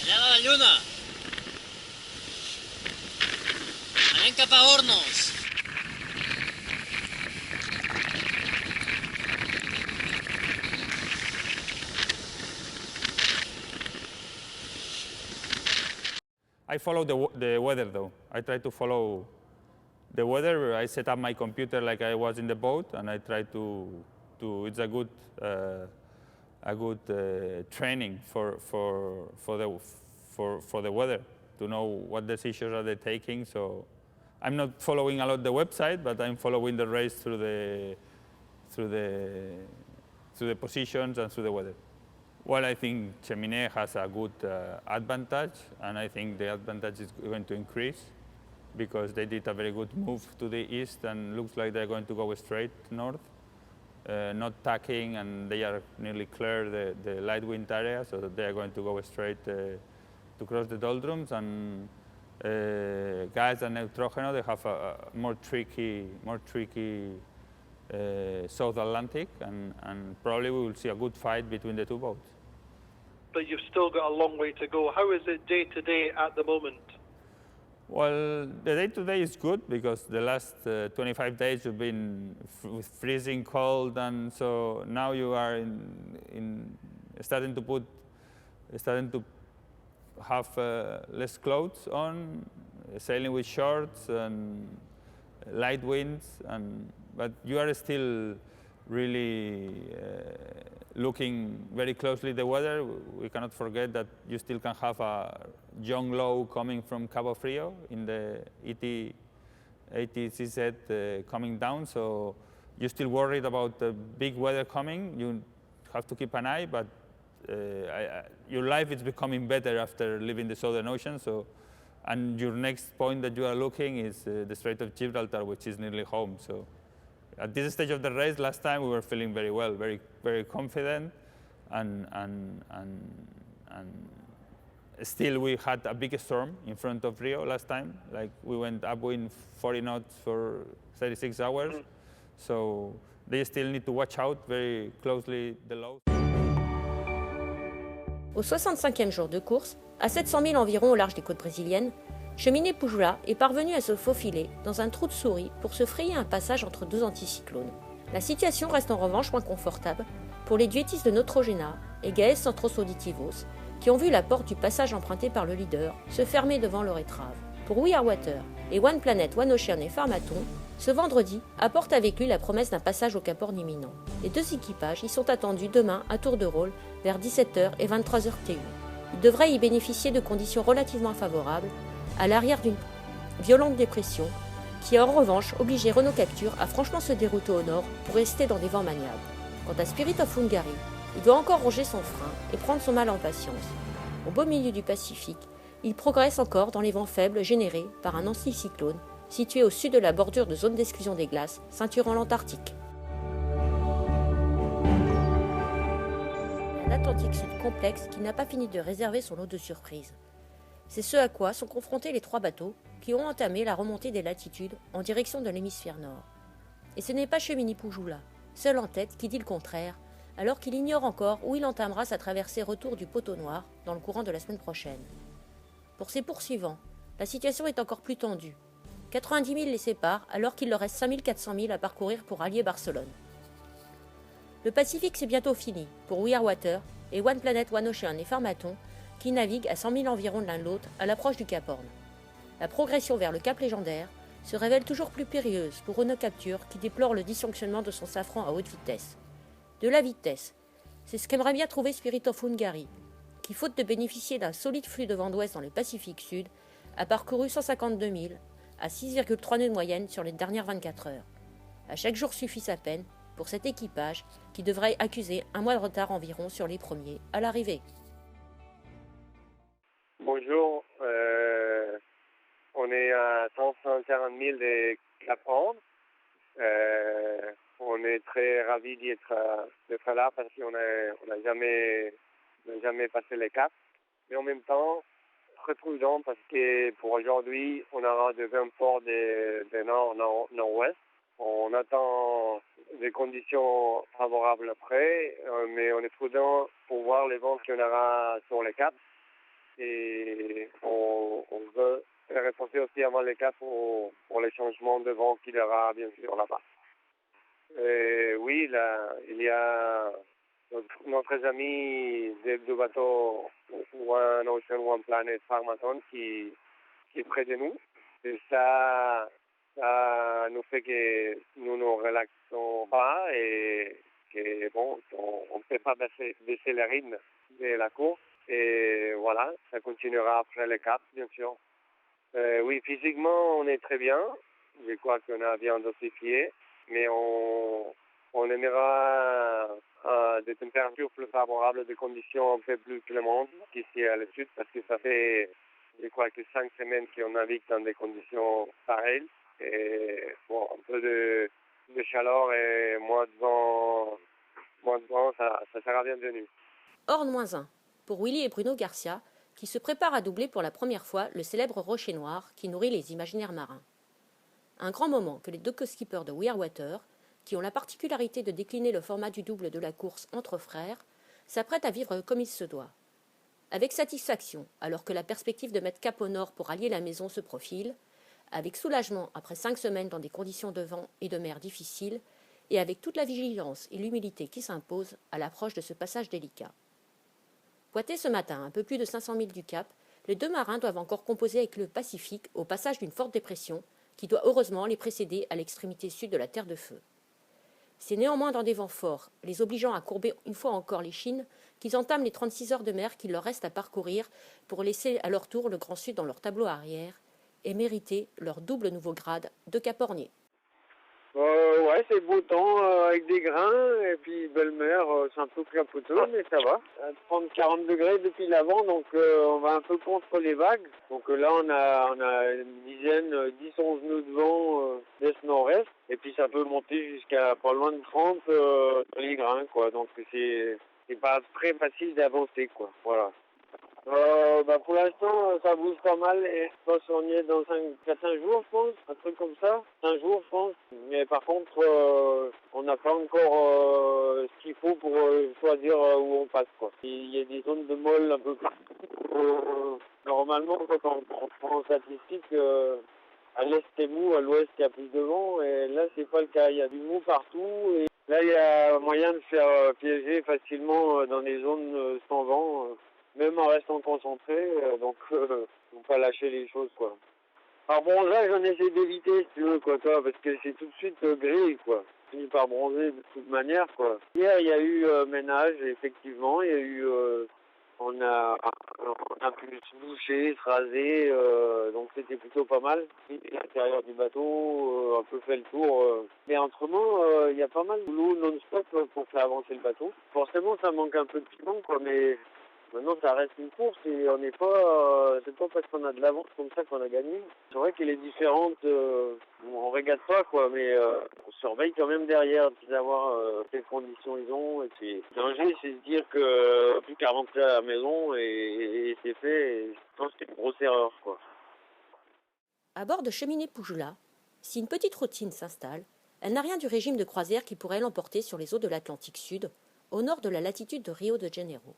Allà va la lluna! Anem cap a Hornos! I follow the weather though. I try to follow the weather. I set up my computer like I was in the boat, and I try it's a good training for the weather, to know what decisions are they taking. So I'm not following a lot the website, but I'm following the race through the positions and through the weather. Well, I think Cheminée has a good advantage, and I think the advantage is going to increase because they did a very good move to the east and looks like they're going to go straight north, not tacking, and they are nearly clear the light wind area, so that they are going to go straight to cross the doldrums. And Gas and Neutrogeno, they have a more tricky South Atlantic, and probably we will see a good fight between the two boats. But you've still got a long way to go. How is it day to day at the moment? Well, the day-to-day is good because the last 25 days you've been with freezing cold, and so now you are starting to have less clothes on, sailing with shorts and light winds, but you are still really looking very closely at the weather. We cannot forget that you still can have a young low coming from Cabo Frio in the ETCZ coming down, so you're still worried about the big weather coming. You have to keep an eye, but your life is becoming better after leaving the Southern Ocean. So, and your next point that you are looking is the Strait of Gibraltar, which is nearly home. So, at this stage of the race, last time we were feeling very well, very confident, and still we had a big storm in front of Rio last time. Like we went upwind 40 knots for 36 hours. So they still need to watch out very closely the lows. Au 65e jour de course, à 700 000 environ au large des côtes brésiliennes, Cheminée Pujola est parvenu à se faufiler dans un trou de souris pour se frayer un passage entre deux anticyclones. La situation reste en revanche moins confortable pour les duettistes de Neutrogena et Gaes Centros Auditivos, qui ont vu la porte du passage emprunté par le leader se fermer devant leur étrave. Pour We Are Water et One Planet, One Ocean et Pharmaton, ce vendredi apporte avec lui la promesse d'un passage au Cap Horn imminent. Les deux équipages y sont attendus demain à tour de rôle vers 17h et 23h TU. Ils devraient y bénéficier de conditions relativement favorables à l'arrière d'une violente dépression qui a en revanche obligé Renault Capture à franchement se dérouter au nord pour rester dans des vents maniables. Quant à Spirit of Hungary, il doit encore ronger son frein et prendre son mal en patience. Au beau milieu du Pacifique, il progresse encore dans les vents faibles générés par un anticyclone situé au sud de la bordure de zone d'exclusion des glaces, ceinturant l'Antarctique. Un Atlantique Sud complexe qui n'a pas fini de réserver son lot de surprises. C'est ce à quoi sont confrontés les trois bateaux qui ont entamé la remontée des latitudes en direction de l'hémisphère nord. Et ce n'est pas Cheminée Pujola, seul en tête, qui dit le contraire, alors qu'il ignore encore où il entamera sa traversée retour du Poteau Noir dans le courant de la semaine prochaine. Pour ses poursuivants, la situation est encore plus tendue. 90 000 les séparent alors qu'il leur reste 5 400 000 à parcourir pour allier Barcelone. Le Pacifique c'est bientôt fini pour We Are Water et One Planet, One Ocean et Pharmaton qui naviguent à 100 000 environ de l'un de l'autre à l'approche du Cap Horn. La progression vers le Cap Légendaire se révèle toujours plus périlleuse pour Renault Capture qui déplore le dysfonctionnement de son safran à haute vitesse. De la vitesse, c'est ce qu'aimerait bien trouver Spirit of Hungary, qui faute de bénéficier d'un solide flux de vent d'ouest dans le Pacifique Sud, a parcouru 152 000 à 6,3 nœuds de moyenne sur les dernières 24 heures. À chaque jour suffit sa peine pour cet équipage qui devrait accuser un mois de retard environ sur les premiers à l'arrivée. Bonjour, on est à 140 000 de Cap Horn. On est très ravis d'être là parce qu'on n'a jamais passé les caps. Mais en même temps, très prudent parce que pour aujourd'hui, on aura de vents forts de nord-nord-ouest. On attend des conditions favorables après, mais on est prudent pour voir les vents qu'on aura sur les caps. et on veut les reposer aussi avant les caps pour les changements de vent qu'il y aura bien sûr là-bas. Oui, là, il y a notre ami de bateau One Ocean, One Planet Pharmaton qui est près de nous. Et ça nous fait que nous ne relaxons pas et que bon, on ne peut pas baisser le rythme de la course. Et voilà, ça continuera après les caps, bien sûr. Oui, physiquement, on est très bien. Je crois qu'on a bien dosifié, mais on aimera des températures plus favorables, des conditions un peu plus clémentes qu'ici à le sud, parce que ça fait, je crois que 5 semaines qu'on navigue dans des conditions pareilles. Et bon, un peu de chaleur et moins de vent, ça sera bienvenu. Horn -1 pour Willy et Bruno Garcia, qui se préparent à doubler pour la première fois le célèbre rocher noir qui nourrit les imaginaires marins. Un grand moment que les deux co-skippers de We Are Water, qui ont la particularité de décliner le format du double de la course entre frères, s'apprêtent à vivre comme il se doit. Avec satisfaction, alors que la perspective de mettre cap au nord pour allier la maison se profile, avec soulagement après 5 semaines dans des conditions de vent et de mer difficiles, et avec toute la vigilance et l'humilité qui s'imposent à l'approche de ce passage délicat. Pointés ce matin, un peu plus de 500 milles du Cap, les deux marins doivent encore composer avec le Pacifique au passage d'une forte dépression qui doit heureusement les précéder à l'extrémité sud de la Terre de Feu. C'est néanmoins dans des vents forts, les obligeant à courber une fois encore les chines, qu'ils entament les 36 heures de mer qu'il leur reste à parcourir pour laisser à leur tour le Grand Sud dans leur tableau arrière et mériter leur double nouveau grade de Cap Hornier. Ouais, c'est beau temps avec des grains et puis belle mer, c'est un peu clapoteux, mais ça va. 30-40 degrés depuis l'avant, donc on va un peu contre les vagues. Donc là, on a une dizaine, 10-11 nœuds de vent d'est-nord-est, et puis ça peut monter jusqu'à pas loin de 30 dans les grains, quoi. Donc c'est pas très facile d'avancer, quoi. Voilà. Pour l'instant, ça bouge pas mal et je pense qu'on y est dans 4-5 jours, je pense, un truc comme ça. 5 jours, je pense. Mais par contre, on n'a pas encore ce qu'il faut pour choisir où on passe, quoi. Il y a des zones de molle un peu partout. Normalement, quand on prend en statistique, à l'est c'est mou, à l'ouest il y a plus de vent, et là c'est pas le cas. Il y a du mou partout, et là il y a moyen de faire piéger facilement dans des zones sans vent. Même en restant concentré, donc faut pas lâcher les choses, quoi. Par bronzage, j'en essaie d'éviter, si tu veux, quoi, toi, parce que c'est tout de suite gris, quoi. Je finis par bronzer de toute manière, quoi. Hier, il y a eu ménage, effectivement, il y a eu... on a pu se boucher, se raser, donc c'était plutôt pas mal. L'intérieur du bateau, un peu fait le tour. Mais autrement, il y a pas mal de boulot non-stop pour faire avancer le bateau. Forcément, ça manque un peu de piment, quoi, mais... Maintenant, ça reste une course et on n'est pas, c'est pas parce qu'on a de l'avance comme ça qu'on a gagné. C'est vrai qu'elle est différente, on régate pas, quoi, mais on surveille quand même derrière, de savoir quelles conditions ils ont. Et puis, le danger, c'est de dire que plus qu'à rentrer à la maison et c'est fait. Et je pense que c'est une grosse erreur, quoi. À bord de Cheminée Poujoula, si une petite routine s'installe, elle n'a rien du régime de croisière qui pourrait l'emporter sur les eaux de l'Atlantique Sud, au nord de la latitude de Rio de Janeiro.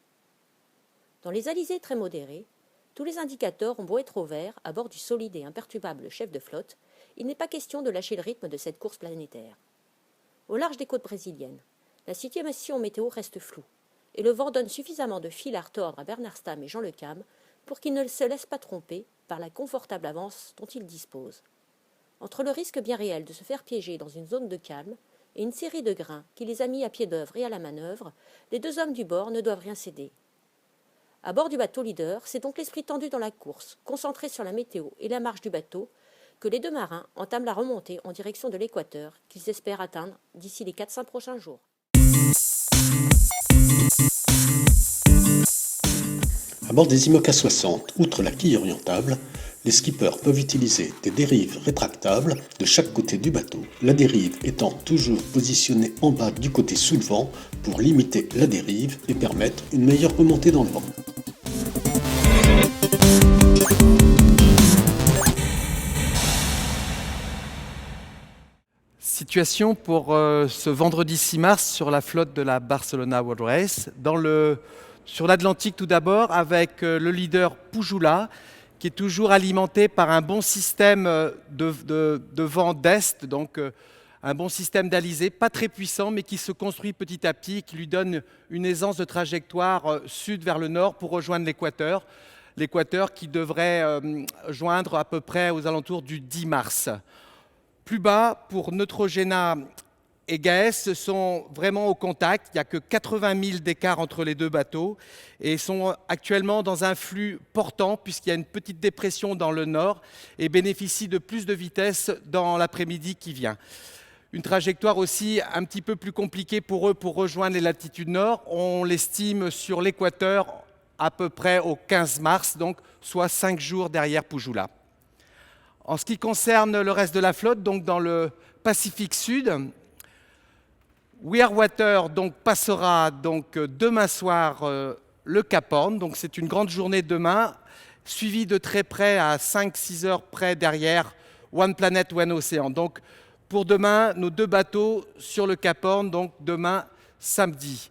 Dans les alizés très modérés, tous les indicateurs ont beau être au vert à bord du solide et imperturbable chef de flotte, il n'est pas question de lâcher le rythme de cette course planétaire. Au large des côtes brésiliennes, la situation météo reste floue, et le vent donne suffisamment de fil à retordre à Bernard Stamm et Jean Le Cam pour qu'ils ne se laissent pas tromper par la confortable avance dont ils disposent. Entre le risque bien réel de se faire piéger dans une zone de calme et une série de grains qui les a mis à pied d'œuvre et à la manœuvre, les deux hommes du bord ne doivent rien céder. À bord du bateau leader, c'est donc l'esprit tendu dans la course, concentré sur la météo et la marche du bateau, que les deux marins entament la remontée en direction de l'équateur qu'ils espèrent atteindre d'ici les 4-5 prochains jours. À bord des IMOCA 60, outre la quille orientable, les skippers peuvent utiliser des dérives rétractables de chaque côté du bateau, la dérive étant toujours positionnée en bas du côté sous le vent pour limiter la dérive et permettre une meilleure remontée dans le vent. Situation pour ce vendredi 6 mars sur la flotte de la Barcelona World Race. Dans le Sur l'Atlantique tout d'abord, avec le leader Pujula, qui est toujours alimenté par un bon système de vent d'est, donc un bon système d'alizé, pas très puissant, mais qui se construit petit à petit, qui lui donne une aisance de trajectoire sud vers le nord pour rejoindre l'équateur. L'équateur qui devrait joindre à peu près aux alentours du 10 mars. Plus bas, pour Neutrogena et Gaes, sont vraiment au contact. Il n'y a que 80 000 d'écart entre les deux bateaux et sont actuellement dans un flux portant puisqu'il y a une petite dépression dans le nord et bénéficient de plus de vitesse dans l'après-midi qui vient. Une trajectoire aussi un petit peu plus compliquée pour eux pour rejoindre les latitudes nord. On l'estime sur l'équateur à peu près au 15 mars, donc soit 5 jours derrière Pujula. En ce qui concerne le reste de la flotte, donc dans le Pacifique Sud, We Are Water donc, passera donc, demain soir le Cap Horn. Donc c'est une grande journée demain, suivie de très près à 5-6 heures près derrière One Planet, One Ocean. Donc pour demain, nos 2 bateaux sur le Cap Horn, donc demain samedi.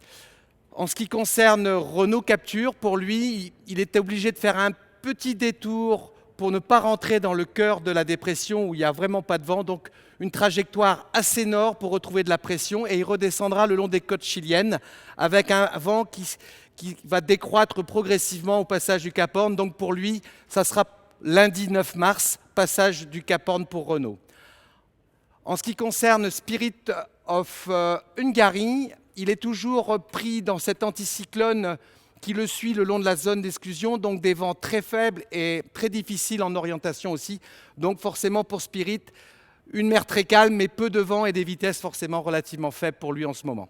En ce qui concerne Renault Capture, pour lui, il était obligé de faire un petit détour pour ne pas rentrer dans le cœur de la dépression où il n'y a vraiment pas de vent, donc une trajectoire assez nord pour retrouver de la pression et il redescendra le long des côtes chiliennes avec un vent qui va décroître progressivement au passage du Cap Horn. Donc pour lui, ça sera lundi 9 mars, passage du Cap Horn pour Renault. En ce qui concerne Spirit of Hungary, il est toujours pris dans cet anticyclone qui le suit le long de la zone d'exclusion, donc des vents très faibles et très difficiles en orientation aussi. Donc forcément pour Spirit, une mer très calme, mais peu de vent et des vitesses forcément relativement faibles pour lui en ce moment.